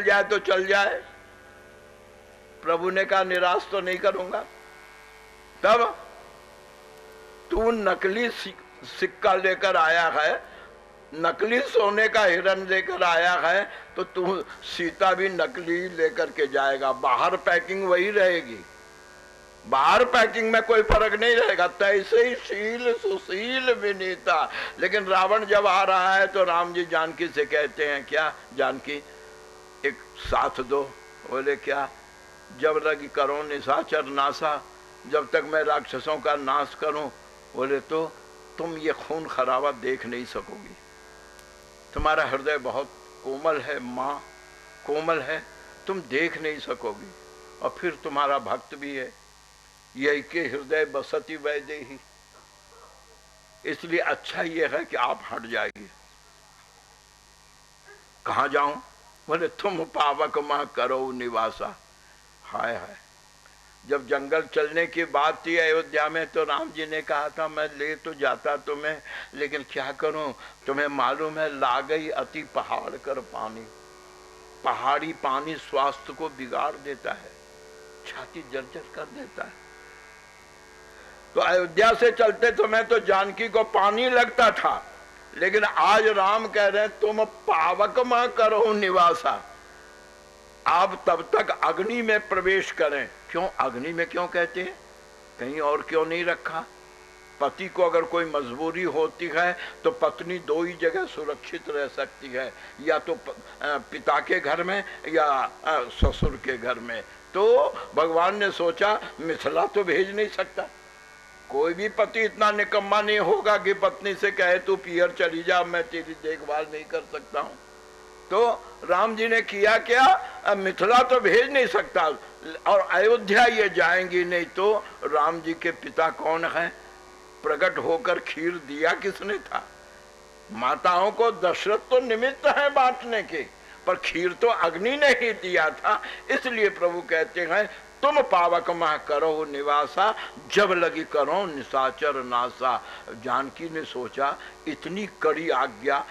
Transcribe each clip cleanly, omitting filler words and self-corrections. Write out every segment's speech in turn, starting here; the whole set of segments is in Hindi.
जाए तो चल जाए। प्रभु ने कहा निराश तो नहीं करूंगा। तब तू नकली सिक्का लेकर आया है, नकली सोने का हिरण लेकर आया है, तो तू सीता भी नकली लेकर के जाएगा। बाहर पैकिंग वही रहेगी, बाहर पैकिंग में कोई फर्क नहीं रहेगा। तैसे ही शील सुशील विनीता। लेकिन रावण जब आ रहा है तो राम जी जानकी से कहते हैं, क्या जानकी एक साथ दो। बोले क्या? जब लगी करो निशाचर नासा, जब तक मैं राक्षसों का नाश करूं। बोले तो तुम ये खून खराबा देख नहीं सकोगी, तुम्हारा हृदय बहुत कोमल है, माँ कोमल है, तुम देख नहीं सकोगी। और फिर तुम्हारा भक्त भी है, यही के हृदय बसती वैदेही, इसलिए अच्छा ये है कि आप हट जाइए। कहाँ जाऊं? बोले तुम पावक मां करो निवासा। हाय हाय, जब जंगल चलने की बात थी अयोध्या में तो राम जी ने कहा था मैं ले तो जाता तुम्हें, लेकिन क्या करूं, तुम्हें मालूम है ला गई अति पहाड़ कर पानी। पहाड़ी पानी स्वास्थ्य को बिगाड़ देता है, छाती जर्जर कर देता है। तो अयोध्या से चलते तुम्हें तो जानकी को पानी लगता था, लेकिन आज राम कह रहे हैं तुम पावक मां करो निवासा। आप तब तक अग्नि में प्रवेश करें। क्यों अग्नि में क्यों कहते हैं, कहीं और क्यों नहीं रखा? पति को अगर कोई मजबूरी होती है तो पत्नी दो ही जगह सुरक्षित रह सकती है, या तो पिता के घर में या ससुर के घर में। तो भगवान ने सोचा मिथिला तो भेज नहीं सकता, कोई भी पति इतना निकम्मा नहीं होगा कि पत्नी से कहे तू पियर चली जा, मैं तेरी देखभाल नहीं कर सकता हूं। तो राम जी ने किया क्या, मिथिला तो भेज नहीं सकता और अयोध्या ये जाएंगी नहीं। तो राम जी के पिता कौन है? प्रकट होकर खीर दिया किसने था? माताओं को दशरथ तो निमित्त है बांटने के, पर खीर तो अग्नि ने ही दिया था। इसलिए प्रभु कहते हैं तुम पावक माह करो निवासा, जब लगी करो निशाचर नासा। जानकी ने सोचा इतनी कड़ी आज्ञा,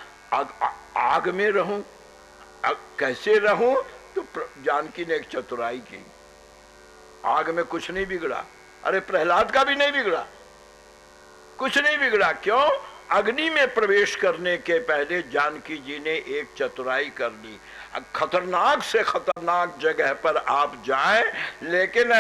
आग में रहूं, कैसे रहूं? तो जानकी ने एक चतुराई की, आग में कुछ नहीं बिगड़ा। अरे प्रहलाद का भी नहीं बिगड़ा, कुछ नहीं बिगड़ा। क्यों? अग्नि में प्रवेश करने के पहले जानकी जी ने एक चतुराई कर ली। खतरनाक से खतरनाक जगह पर आप जाएं, लेकिन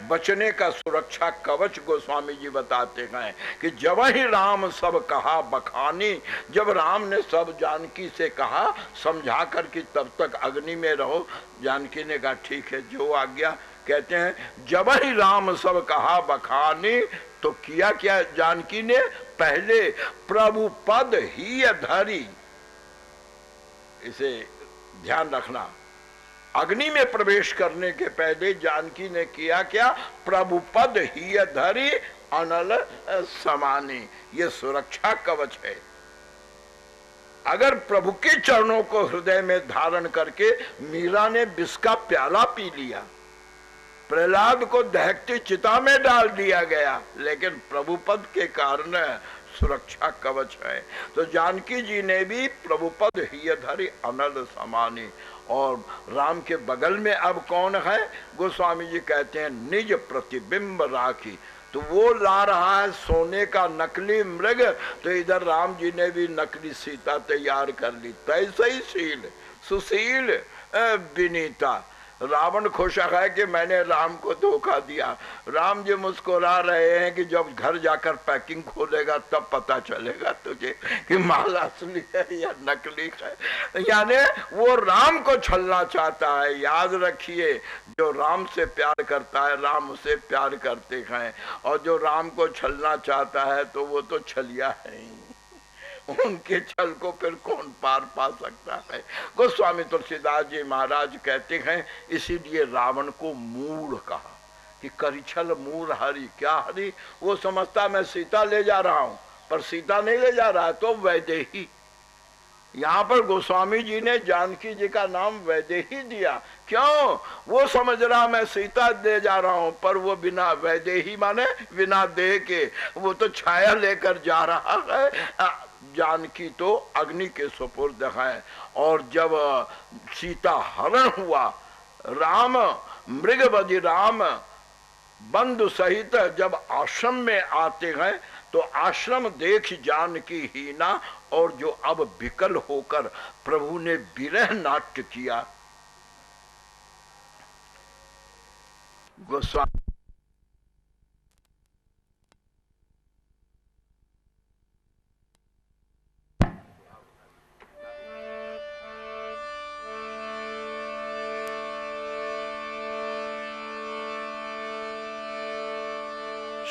बचने का सुरक्षा कवच गोस्वामी जी बताते हैं कि जब ही राम सब कहा बखानी, जब राम ने सब जानकी से कहा समझा कर कि तब तक अग्नि में रहो, जानकी ने कहा ठीक है जो आज्ञा। कहते हैं जब ही राम सब कहा बखानी, तो किया क्या जानकी ने? पहले प्रभु पद ही धरी। इसे ध्यान रखना, अग्नि में प्रवेश करने के पहले जानकी ने किया क्या? प्रभु पद ही धरी अनल समानी। ये सुरक्षा कवच है। अगर प्रभु के चरणों को हृदय में धारण करके मीरा ने विष का प्याला पी लिया, प्रहलाद को दहकती चिता में डाल दिया गया, लेकिन प्रभुपद के कारण सुरक्षा कवच है। तो जानकी जी ने भी प्रभुपद ही धरी अनल समानी। और राम के बगल में अब कौन है? गोस्वामी जी कहते हैं निज प्रतिबिंब राखी। तो वो ला रहा है सोने का नकली मृग, तो इधर राम जी ने भी नकली सीता तैयार कर ली। तैसे ही शील सुशील विनीता। रावण खुश है कि मैंने राम को धोखा दिया। राम जी मुस्कुरा रहे हैं कि जब घर जाकर पैकिंग खोलेगा तब पता चलेगा तुझे कि माल असली है या नकली है। यानी वो राम को छलना चाहता है। याद रखिए, जो राम से प्यार करता है राम उसे प्यार करते हैं, और जो राम को छलना चाहता है तो वो तो छलिया है ही। उनके छल को फिर कौन पार पा सकता है। गोस्वामी तुलसीदास जी महाराज कहते हैं इसीलिए रावण को मूढ़ कहा कि करिछल मूढ़ हरि। क्या हरि? वो समझता मैं सीता ले जा रहा हूं, पर सीता नहीं ले जा रहा है, तो वैदेही। यहाँ पर गोस्वामी जी ने जानकी जी का नाम वैदेही दिया। क्यों? वो समझ रहा मैं सीता ले जा रहा हूं, पर वो बिना वैदेही माने बिना देह के, वो तो छाया लेकर जा रहा है। जानकी तो अग्नि के सुपुर्द है। और जब सीता हरण हुआ, राम मृगवधि राम बंधु सहित जब आश्रम में आते हैं तो आश्रम देख जानकी हीना, और जो अब विकल होकर प्रभु ने विरह नाट्य किया। गोस्वामी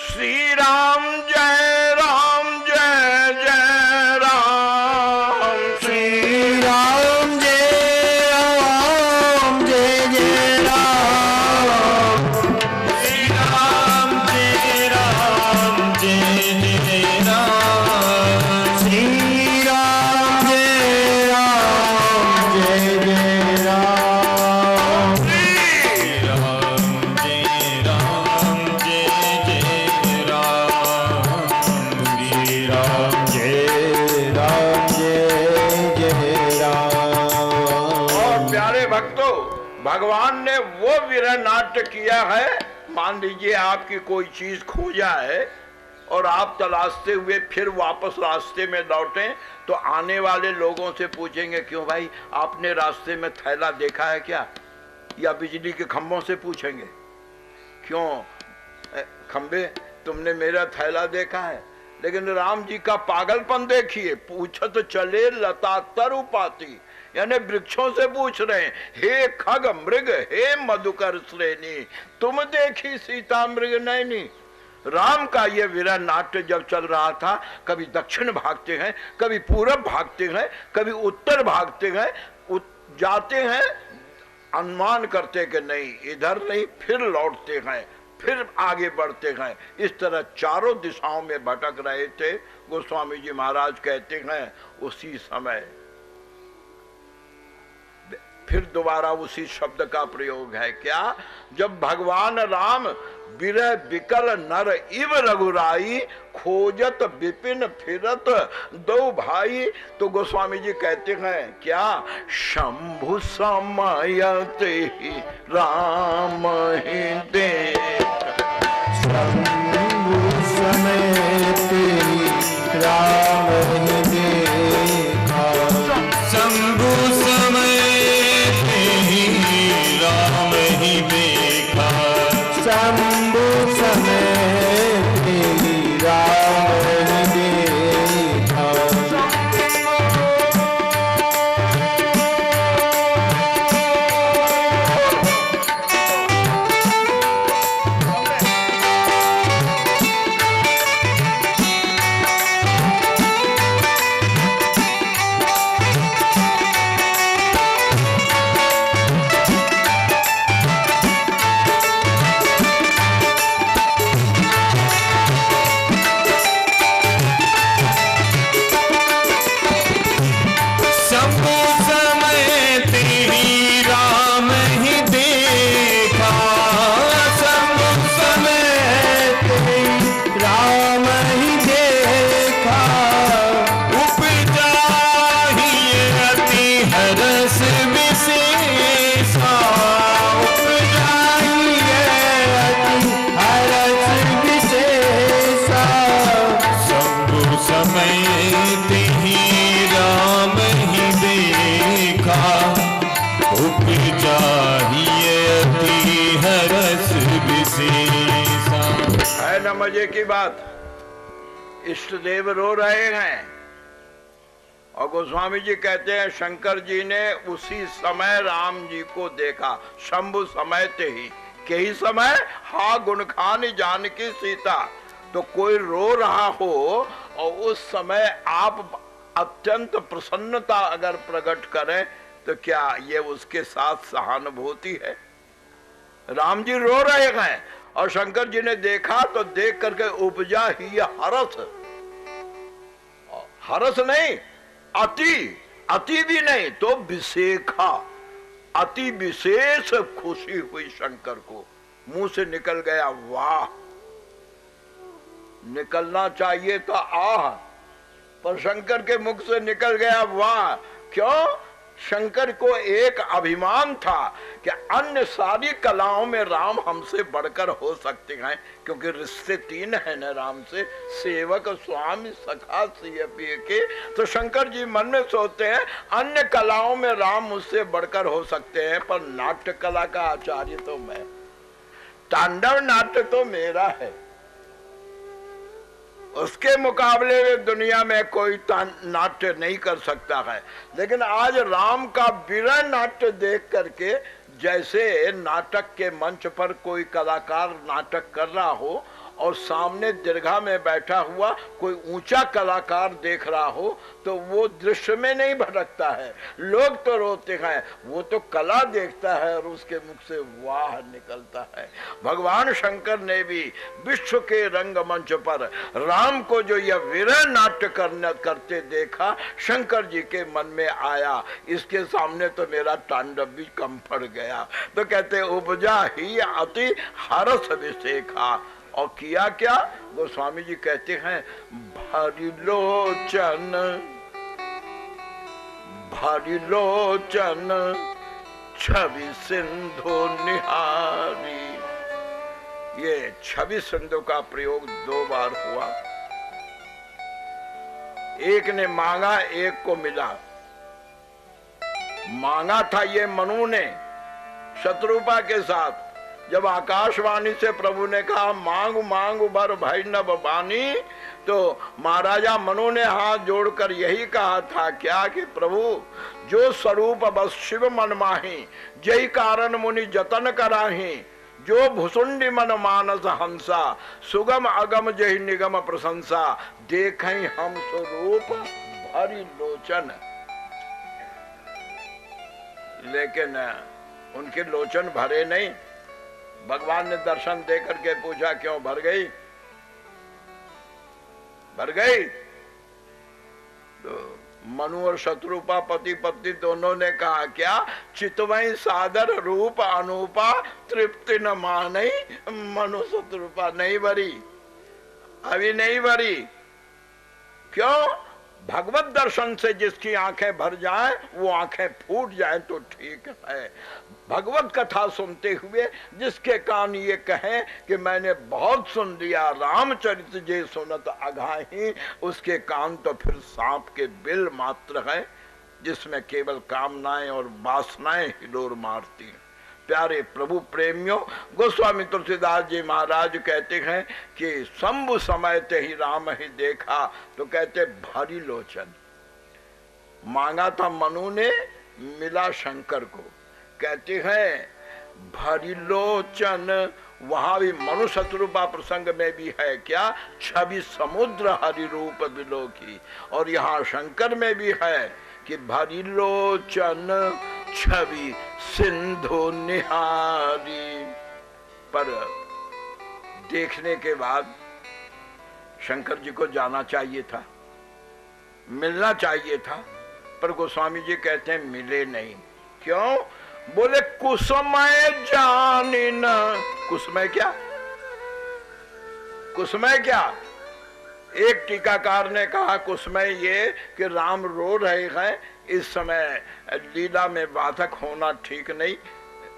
श्री राम जय राम जय जय राम, श्री राम जय राम जय जय राम, श्री राम जय राम जय जय राम, श्री राम जय राम जय जय राम, श्री राम जय राम जय जय राम, श्री राम जय राम जय जय राम। और प्यारे भक्तों, भगवान ने वो विरह नाट्य किया है। मान लीजिए आपकी कोई चीज खो जाए और आप तलाशते हुए फिर वापस रास्ते में लौटे, तो आने वाले लोगों से पूछेंगे, क्यों भाई आपने रास्ते में थैला देखा है क्या? या बिजली के खंभों से पूछेंगे, क्यों खंबे तुमने मेरा थैला देखा है? लेकिन राम जी का पागलपन देखिए, पूछत चले लता तरु पाती, यानी वृक्षों से पूछ रहे हैं, हे खग मृग हे मधुकर श्रेणी, तुम देखी सीता मृग नैनी। राम का ये विरह नाट्य जब चल रहा था, कभी दक्षिण भागते हैं, कभी पूरब भागते हैं, कभी उत्तर भागते हैं, जाते हैं, अनुमान करते कि नहीं इधर नहीं, फिर लौटते हैं, फिर आगे बढ़ते हैं। इस तरह चारों दिशाओं में भटक रहे थे। गोस्वामी जी महाराज कहते हैं उसी समय फिर दोबारा उसी शब्द का प्रयोग है, क्या? जब भगवान राम विरह विकल नर इव रघुराई, खोजत विपिन फिरत दो भाई, तो गोस्वामी जी कहते हैं क्या? शंभु समयते ही राम ही दे, शंभु समयते ही राम ही देखा, शंभु समयते ही राम ही देखा, शंभु समयते ही राम ही देखा। है न मजे की बात? इष्ट देव रो रहे हैं और गोस्वामी जी कहते हैं शंकर जी ने उसी समय राम जी को देखा, शंभु समय ते ही, के ही समय हा गुण खान जानकी सीता। तो कोई रो रहा हो और उस समय आप अत्यंत प्रसन्नता अगर प्रकट करें तो क्या ये उसके साथ सहानुभूति है? राम जी रो रहे हैं और शंकर जी ने देखा तो देख करके उपजा ही हरस, हरस नहीं अति, अति भी नहीं तो विशेखा, अति विशेष खुशी हुई शंकर को। मुंह से निकल गया वाह, निकलना चाहिए था आह, पर शंकर के मुख से निकल गया वाह। क्यों? शंकर को एक अभिमान था कि अन्य सारी कलाओं में राम हमसे बढ़कर हो सकते हैं, क्योंकि रिश्ते तीन है न राम से, सेवक, स्वामी, सखा, सियपी के। तो शंकर जी मन में सोचते हैं अन्य कलाओं में राम मुझसे बढ़कर हो सकते हैं, पर नाट्य कला का आचार्य तो मैं, तांडव नाट्य तो मेरा है, उसके मुकाबले में दुनिया में कोई नाट्य नहीं कर सकता है। लेकिन आज राम का विरह नाट्य देख करके, जैसे नाटक के मंच पर कोई कलाकार नाटक कर रहा हो और सामने दीर्घा में बैठा हुआ कोई ऊंचा कलाकार देख रहा हो, तो वो दृश्य में नहीं भटकता है, लोग तो रोते हैं, वो तो कला देखता है और उसके मुख से वाह निकलता है। भगवान शंकर ने भी विश्व के रंगमंच पर राम को जो यह विरह नाट्य करते देखा, शंकर जी के मन में आया इसके सामने तो मेरा तांडव भी कम पड़ गया। तो कहते उपजा ही अति हरस विशेखा। और किया क्या? गोस्वामी जी कहते हैं भारी लोचन, भारी लोचन छवि सिंधु निहारी। ये छवि सिंधु का प्रयोग 2 बार हुआ। एक ने मांगा, एक को मिला। मांगा था ये मनु ने शत्रुपा के साथ, जब आकाशवाणी से प्रभु ने कहा मांग मांग बर भाई नभ बानी, तो महाराजा मनु ने हाथ जोड़कर यही कहा था क्या कि प्रभु जो स्वरूप बस शिव मन माही, जय कारण मुनि जतन कराही, जो भुसुंडी मन मानस हंसा, सुगम अगम जय निगम प्रशंसा, देखें हम स्वरूप भरी लोचन। लेकिन उनके लोचन भरे नहीं। भगवान ने दर्शन देकर के पूछा क्यों भर गई? भर गई? तो मनु और शत्रुपा पति पत्नी दोनों ने कहा क्या? चितवई सादर रूप अनूपा, तृप्ति न मानई। मनु शत्रुपा नहीं भरी, अभी नहीं भरी। क्यों? भगवत दर्शन से जिसकी आंखें भर जाएं, वो आंखें फूट जाएं तो ठीक है। भगवत कथा सुनते हुए जिसके कान ये कहें कि मैंने बहुत सुन लिया, रामचरित जे सुनत अघाही, उसके कान तो फिर सांप के बिल मात्र हैं, जिसमें केवल कामनाएं और वासनाएं हिलोर मारती हैं। प्यारे प्रभु प्रेमियों, गोस्वामी तुलसीदास जी महाराज कहते हैं कि शंभु समय ते ही राम ही देखा, तो कहते भारी लोचन। मांगा था मनु ने, मिला शंकर को। कहते हैं भारी लोचन। वहां भी मनु शत्रुपा प्रसंग में भी है क्या? छवि समुद्र हरि रूप बिलोकी। और यहाँ शंकर में भी है कि भारी लोचन छवि सिंधु निहारी। पर देखने के बाद शंकर जी को जाना चाहिए था, मिलना चाहिए था, पर गोस्वामी जी कहते हैं मिले नहीं। क्यों? बोले कुसमय जानी न। कुसमय क्या? कुसमय क्या? एक टीकाकार ने कहा कुसमय ये कि राम रो रहे हैं, इस समय लीला में बाधक होना ठीक नहीं,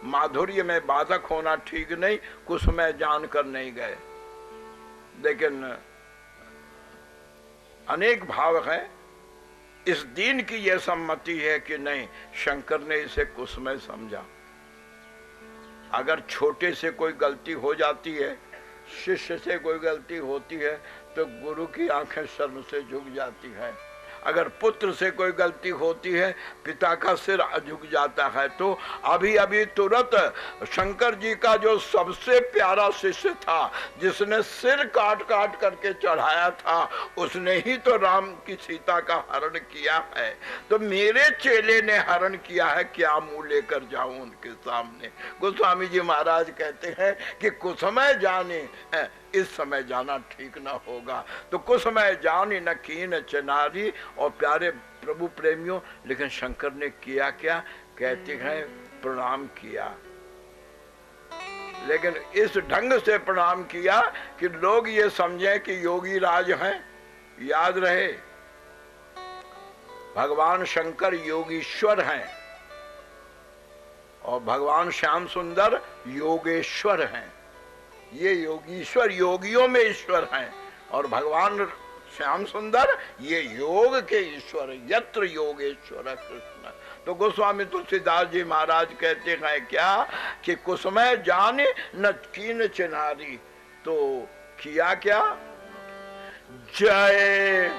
माधुर्य में बाधक होना ठीक नहीं, कुसमय जानकर नहीं गए। लेकिन अनेक भाव हैं। इस दीन की यह सम्मति है कि नहीं, शंकर ने इसे कुसमय समझा। अगर छोटे से कोई गलती हो जाती है, शिष्य से कोई गलती होती है, तो गुरु की आंखें शर्म से झुक जाती है। अगर पुत्र से कोई गलती होती है, पिता का सिर झुक जाता है। तो अभी अभी तुरंत शंकर जी का जो सबसे प्यारा शिष्य था, जिसने सिर काट काट करके चढ़ाया था, उसने ही तो राम की सीता का हरण किया है। तो मेरे चेले ने हरण किया है, क्या मुंह लेकर जाऊं उनके सामने? गोस्वामी जी महाराज कहते हैं कि कुसमय जाने, इस समय जाना ठीक न होगा। तो कुसमय जानी न कीन चनारी। और प्यारे प्रभु प्रेमियों, लेकिन शंकर ने किया क्या? कहते हैं प्रणाम किया, लेकिन इस ढंग से प्रणाम किया कि लोग ये समझें कि योगी राज हैं। याद रहे, भगवान शंकर योगीश्वर हैं और भगवान श्याम सुंदर योगेश्वर हैं। ये योगीश्वर योगियों में ईश्वर हैं और भगवान श्याम सुंदर ये योग के ईश्वर, यत्र योगेश्वर कृष्ण। तो गोस्वामी तुलसीदास जी महाराज कहते हैं क्या कि कुसुमय जाने न कीन चिन्हारी, तो किया क्या? जय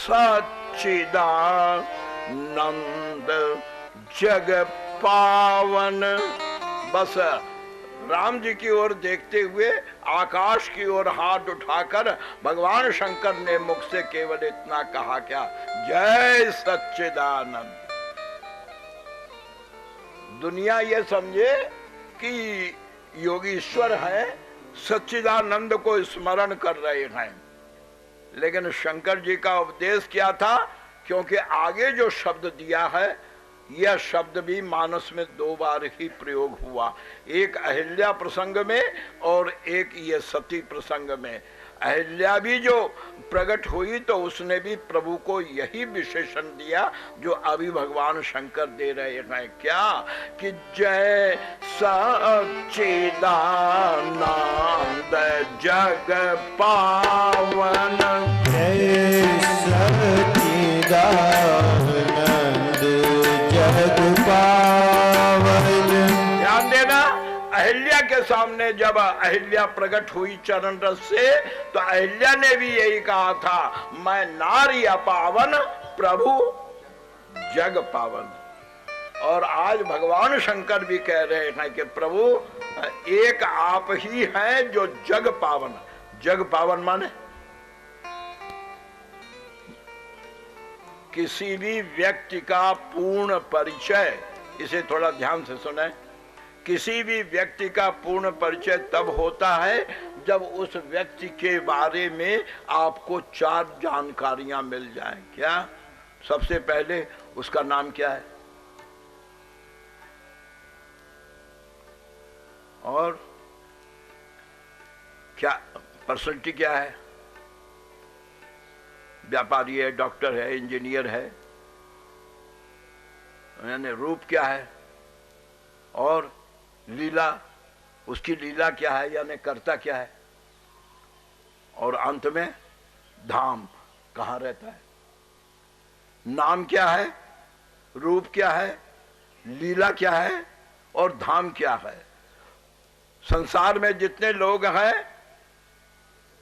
सच्चिदानंद जग पावन। बस राम जी की ओर देखते हुए आकाश की ओर हाथ उठाकर भगवान शंकर ने मुख से केवल इतना कहा क्या? जय सच्चिदानंद। दुनिया ये समझे कि योगीश्वर है, सच्चिदानंद को स्मरण कर रहे हैं, लेकिन शंकर जी का उपदेश क्या था? क्योंकि आगे जो शब्द दिया है यह शब्द भी मानस में 2 बार ही प्रयोग हुआ, एक अहिल्या प्रसंग में और एक ये सती प्रसंग में। अहिल्या भी जो प्रकट हुई तो उसने भी प्रभु को यही विशेषण दिया जो अभी भगवान शंकर दे रहे हैं क्या? कि जय सच्चिदानंद जग पावन। जय सच्चिदानंद जग पावन। ध्यान देना, अहिल्या के सामने जब अहिल्या प्रकट हुई चरण रस से तो अहिल्या ने भी यही कहा था, मैं नारी अपावन प्रभु जग पावन। और आज भगवान शंकर भी कह रहे हैं कि प्रभु एक आप ही हैं जो जग पावन। जग पावन माने किसी भी व्यक्ति का पूर्ण परिचय, इसे थोड़ा ध्यान से सुने, किसी भी व्यक्ति का पूर्ण परिचय तब होता है जब उस व्यक्ति के बारे में आपको 4 जानकारियां मिल जाएं। क्या? सबसे पहले उसका नाम क्या है, और क्या पर्सनैलिटी क्या है, व्यापारी है, डॉक्टर है, इंजीनियर है, यानी रूप क्या है, और लीला, उसकी लीला क्या है यानी कर्ता क्या है, और अंत में धाम कहाँ रहता है। नाम क्या है, रूप क्या है, लीला क्या है और धाम क्या है। संसार में जितने लोग हैं,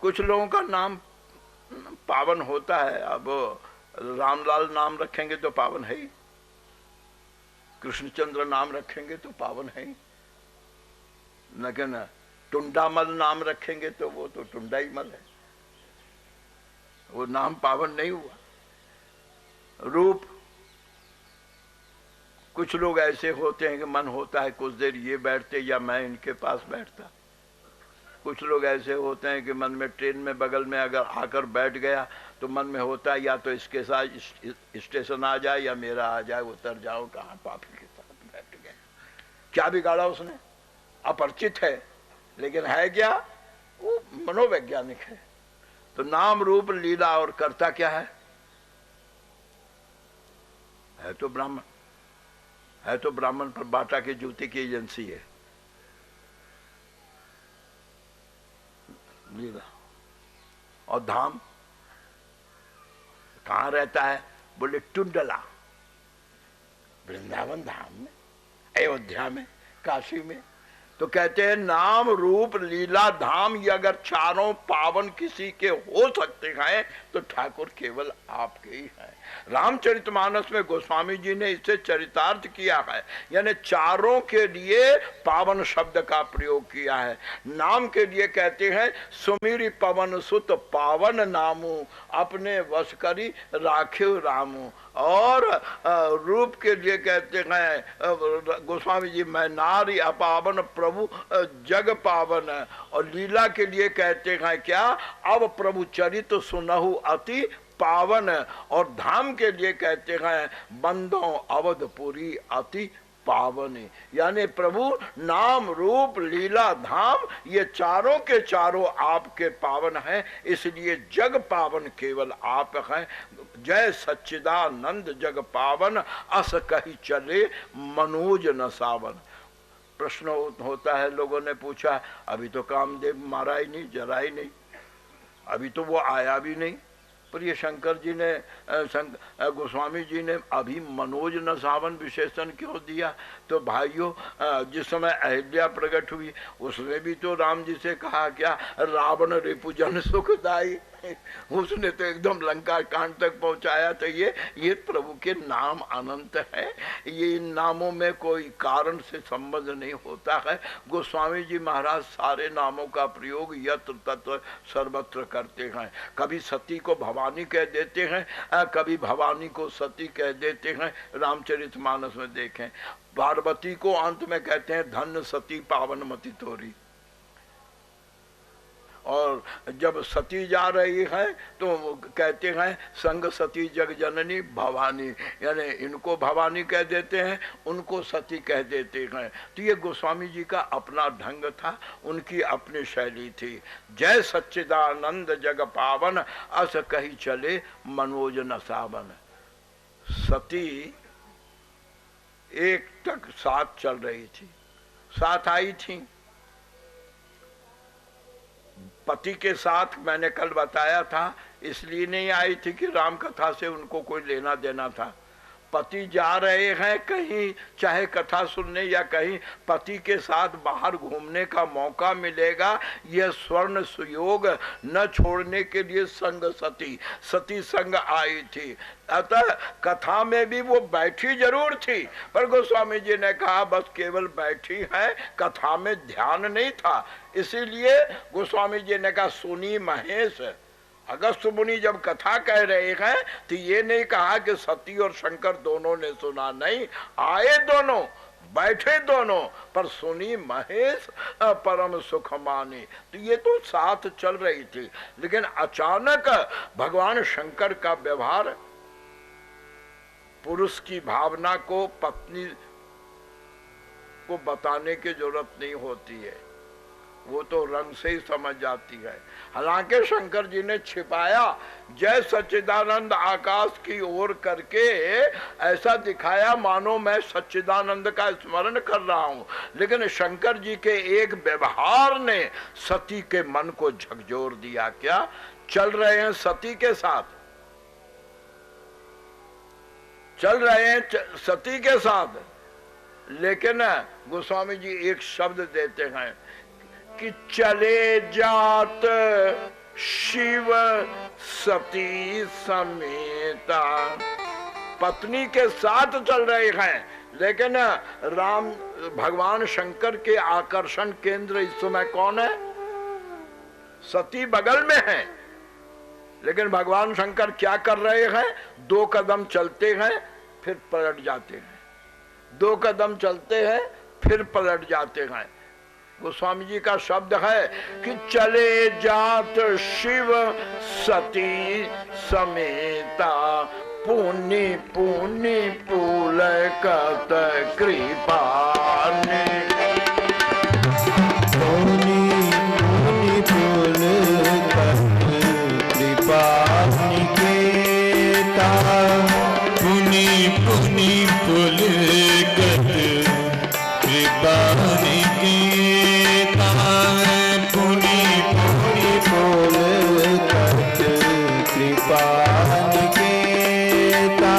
कुछ लोगों का नाम पावन होता है। अब रामलाल नाम रखेंगे तो पावन है ही, कृष्णचंद्र नाम रखेंगे तो पावन है ही, लेकिन टुंडामल नाम रखेंगे तो वो तो टुंडा ही मल है, वो नाम पावन नहीं हुआ। रूप, कुछ लोग ऐसे होते हैं कि मन होता है कुछ देर ये बैठते या मैं इनके पास बैठता। कुछ लोग ऐसे होते हैं कि मन में ट्रेन में बगल में अगर आकर बैठ गया तो मन में होता है या तो इसके साथ स्टेशन आ जाए या मेरा आ जाए, उतर जाओ, कहाँ पापी के साथ बैठ गए। क्या बिगाड़ा उसने? अपरिचित है, लेकिन है क्या? वो मनोवैज्ञानिक है। तो नाम रूप लीला और कर्ता क्या है तो ब्राह्मण है, तो ब्राह्मण पर बाटा की जूती की एजेंसी है। लीला और धाम कहाँ रहता है? बोले टुंडला, वृंदावन धाम में, अयोध्या में, काशी में। तो कहते हैं नाम रूप लीला धाम ये अगर चारों पावन किसी के हो सकते हैं तो ठाकुर केवल आपके ही हैं। रामचरितमानस में गोस्वामी जी ने इसे चरितार्थ किया है, यानी चारों के लिए पावन शब्द का प्रयोग किया है। नाम के लिए कहते हैं सुमिरी पवन सुत पावन नामू, अपने वश करी राखियो रामू। और रूप के लिए कहते हैं गोस्वामी जी मैं नारी अपावन प्रभु जग पावन। और लीला के लिए कहते हैं क्या? अब प्रभु चरित सुनहु अति पावन। और धाम के लिए कहते हैं बंदो अवधपुरी अति पावन। यानी प्रभु नाम रूप लीला धाम ये चारों के चारों आपके पावन हैं, इसलिए जग पावन केवल आप हैं। जय सच्चिदानंद जग पावन, अस कही चले मनोज न सावन। प्रश्न होता है, लोगों ने पूछा अभी तो कामदेव मारा ही नहीं, जरा ही नहीं, अभी तो वो आया भी नहीं, पर ये शंकर जी ने गोस्वामी जी ने अभी मनोज न सावन विशेषण क्यों दिया? तो भाइयों, जिस समय अहिल्या प्रकट हुई उसने भी तो राम जी से कहा क्या, रावण रिपुजन सुखदाई, उसने तो एकदम लंका कांड तक पहुंचाया। तो ये प्रभु के नाम अनंत है, ये इन नामों में कोई कारण से संबंध नहीं होता है। गोस्वामी जी महाराज सारे नामों का प्रयोग यत्र तत्र सर्वत्र करते हैं। कभी सती को भवानी कह देते हैं, कभी भवानी को सती कह देते हैं। रामचरितमानस में देखें, पार्वती को अंत में कहते हैं धन्य सती पावनमती तोरी, और जब सती जा रही है तो कहते हैं संग सती जग जननी भवानी, यानी इनको भवानी कह देते हैं, उनको सती कह देते हैं। तो ये गोस्वामी जी का अपना ढंग था, उनकी अपनी शैली थी। जय सच्चिदानंद जग पावन, अस कही चले मनोज न सावन। सती एक तक साथ चल रही थी, साथ आई थी पति के साथ। मैंने कल बताया था, इसलिए नहीं आई थी कि राम कथा से उनको कोई लेना देना था। पति जा रहे हैं कहीं, चाहे कथा सुनने या कहीं पति के साथ बाहर घूमने का मौका मिलेगा, यह स्वर्ण सुयोग न छोड़ने के लिए संग सती संग आई थी। अतः कथा में भी वो बैठी जरूर थी, पर गोस्वामी जी ने कहा बस केवल बैठी है, कथा में ध्यान नहीं था। इसीलिए गोस्वामी जी ने कहा सुनी महेश। अगस्त मुनि जब कथा कह रहे हैं तो ये नहीं कहा कि सती और शंकर दोनों ने सुना, नहीं, आए दोनों, बैठे दोनों, पर सुनी महेश परम सुख मानी। तो ये तो साथ चल रही थी, लेकिन अचानक भगवान शंकर का व्यवहार, पुरुष की भावना को पत्नी को बताने की जरूरत नहीं होती है, वो तो रंग से ही समझ जाती है। हालांकि शंकर जी ने छिपाया, जय सच्चिदानंद आकाश की ओर करके ऐसा दिखाया मानो मैं सच्चिदानंद का स्मरण कर रहा हूं, लेकिन शंकर जी के एक व्यवहार ने सती के मन को झकझोर दिया। क्या चल रहे हैं सती के साथ, चल रहे हैं सती के साथ, लेकिन गोस्वामी जी एक शब्द देते हैं कि चले जात शिव सती समेता। पत्नी के साथ चल रहे हैं, लेकिन राम भगवान शंकर के आकर्षण केंद्र इस समय कौन है? सती बगल में है, लेकिन भगवान शंकर क्या कर रहे हैं? 2 कदम चलते हैं फिर पलट जाते हैं, 2 कदम चलते हैं फिर पलट जाते हैं। गोस्वामी जी का शब्द है कि चले जात शिव सती समेता, पुनि पुनि पुलकत कृपा ने। पुनि पुनि पुलकत कृपा निकेता, पुनि पुनि पुलकत कृपा निकेता, पुनि पुनि पुलकत कृपा निकेता।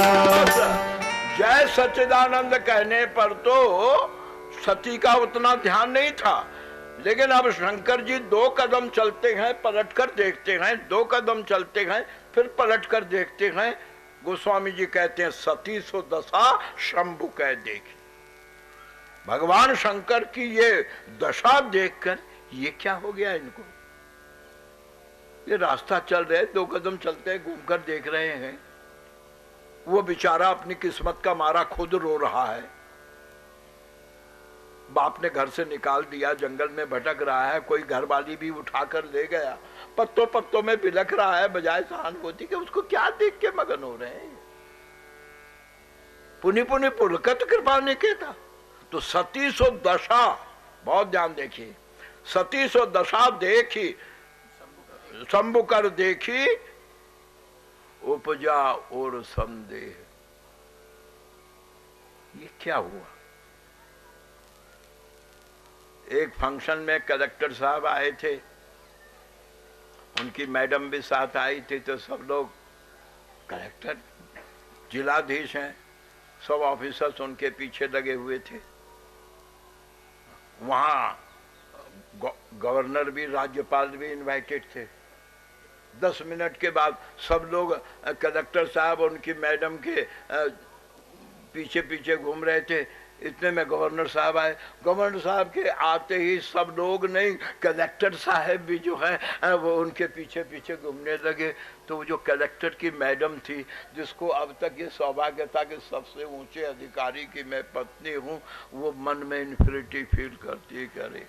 जय सच्चिदानंद कहने पर तो सती का उतना ध्यान नहीं था, लेकिन अब शंकर जी 2 कदम चलते हैं, पलटकर देखते हैं, 2 कदम चलते हैं फिर पलटकर देखते हैं। गोस्वामी जी कहते हैं सती सो दशा शंभु कह देखी। भगवान शंकर की ये दशा देखकर ये क्या हो गया इनको? ये रास्ता चल रहे, 2 कदम चलते घूमकर देख रहे हैं, वो बेचारा अपनी किस्मत का मारा खुद रो रहा है। बाप ने घर से निकाल दिया, जंगल में भटक रहा है, कोई घरवाली भी उठाकर ले गया, पत्तों पत्तों में बिलख रहा है, बजाय सहानुभूति के उसको क्या देख के मगन हो रहे हैं? पुनि पुनि पुलकत कृपा निकेता। तो सती सो दशा, बहुत ध्यान देखिए, सती सो दशा देखी, शंभु कर देखी, उपजा और संदेह। ये क्या हुआ? एक फंक्शन में कलेक्टर साहब आए थे, उनकी मैडम भी साथ आई थी, तो सब लोग, कलेक्टर जिलाधीश हैं, सब ऑफिसर्स उनके पीछे लगे हुए थे। वहां गवर्नर भी, राज्यपाल भी इनवाइटेड थे। 10 मिनट के बाद सब लोग कलेक्टर साहब उनकी मैडम के पीछे पीछे घूम रहे थे। इतने में गवर्नर साहब आए। गवर्नर साहब के आते ही सब लोग नहीं, कलेक्टर साहब भी जो है वो उनके पीछे पीछे घूमने लगे। तो वो जो कलेक्टर की मैडम थी, जिसको अब तक ये सौभाग्य था कि सबसे ऊंचे अधिकारी की मैं पत्नी हूँ, वो मन में इन्फिनिटी फील करती, करे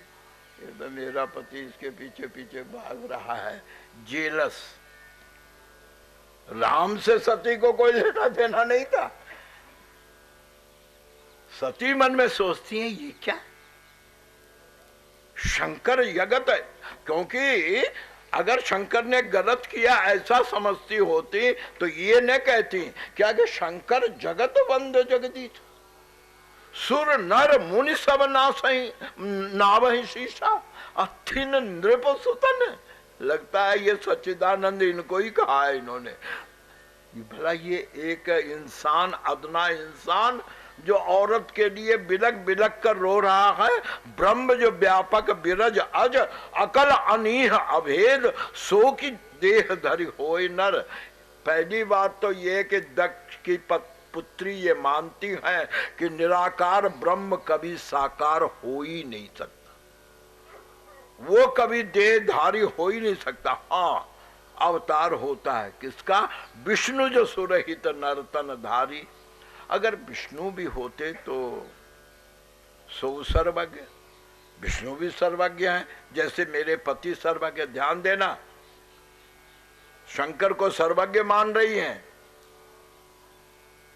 ये तो मेरा पति इसके पीछे पीछे भाग रहा है, जेलस। राम से सती को कोई लेना देना नहीं था। सती मन में सोचती है, ये क्या, शंकर जगत है। क्योंकि अगर शंकर ने गलत किया ऐसा समझती होती तो ये न कहती क्या कि शंकर जगत बंद जगदीश, सुर नर मुनि सब नावहि शीशा, अथिन नृप सुतन। लगता है ये सच्चिदानंद इनको ही कहा है इन्होंने। भला ये एक इंसान, अदना इंसान जो औरत के लिए बिलक बिलक कर रो रहा है, ब्रह्म जो व्यापक बिरज अज अकल अनीह अभेद, सो की देह धरि होय नर। पहली बात तो ये कि दक्ष की पुत्री ये मानती है कि निराकार ब्रह्म कभी साकार हो ही नहीं सकता, वो कभी देहधारी हो ही नहीं सकता। हाँ, अवतार होता है किसका? विष्णु जो सुरहित नर्तन धारी। अगर विष्णु भी होते तो सो सर्वज्ञ, विष्णु भी सर्वज्ञ हैं, जैसे मेरे पति सर्वज्ञ। ध्यान देना, शंकर को सर्वज्ञ मान रही हैं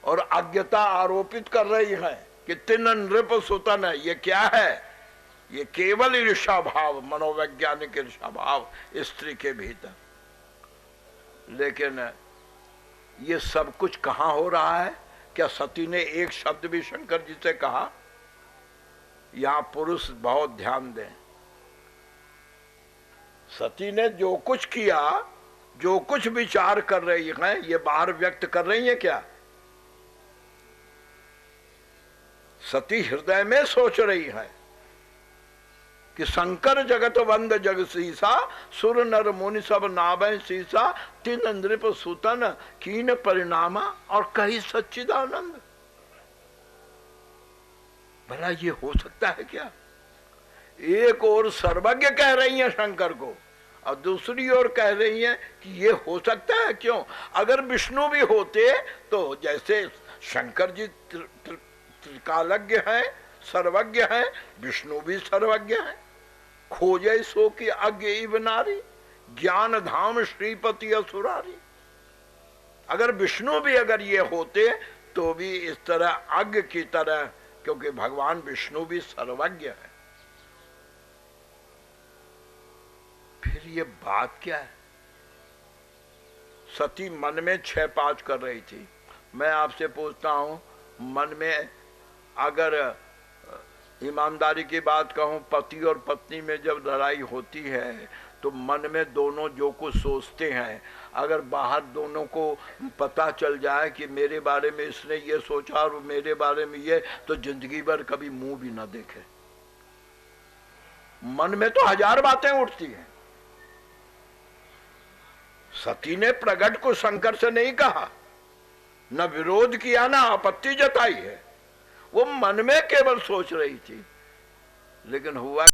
और अज्ञता आरोपित कर रही है कि तिन नृप सुतन है। ये क्या है? ये केवल ईर्षा भाव, मनोवैज्ञानिक ईर्षा भाव स्त्री के भीतर। लेकिन ये सब कुछ कहां हो रहा है? क्या सती ने एक शब्द भी शंकर जी से कहा? यहां पुरुष बहुत ध्यान दें। सती ने जो कुछ किया, जो कुछ विचार कर रही हैं, ये बाहर व्यक्त कर रही है क्या? सती हृदय में सोच रही है कि शंकर जगत बंद जग सीसा, सुर नर मुनि सब नाभै सीसा, तीन नृप सुतन कीन परिणामा और कही सच्चिदानंद। भला ये हो सकता है क्या? एक और सर्वज्ञ कह रही है शंकर को और दूसरी ओर कह रही है कि ये हो सकता है। क्यों? अगर विष्णु भी होते तो जैसे शंकर जी त्रिकालज्ञ हैं, सर्वज्ञ हैं, विष्णु भी सर्वज्ञ हैं। खोजे सो की अज्ञ इव नारी, ज्ञान धाम श्रीपति असुरारी। अगर विष्णु भी अगर ये होते तो भी इस तरह अज्ञ की तरह, क्योंकि भगवान विष्णु भी सर्वज्ञ है। फिर ये बात क्या है? सती मन में 6-5 कर रही थी। मैं आपसे पूछता हूं, मन में अगर ईमानदारी की बात कहूं, पति और पत्नी में जब लड़ाई होती है तो मन में दोनों जो कुछ सोचते हैं, अगर बाहर दोनों को पता चल जाए कि मेरे बारे में इसने ये सोचा और मेरे बारे में ये, तो जिंदगी भर कभी मुंह भी ना देखे। मन में तो 1000 बातें उठती हैं। सती ने प्रगट को शंकर से नहीं कहा, न विरोध किया, ना आपत्ति जताई है। वो मन में केवल सोच रही थी। लेकिन हुआ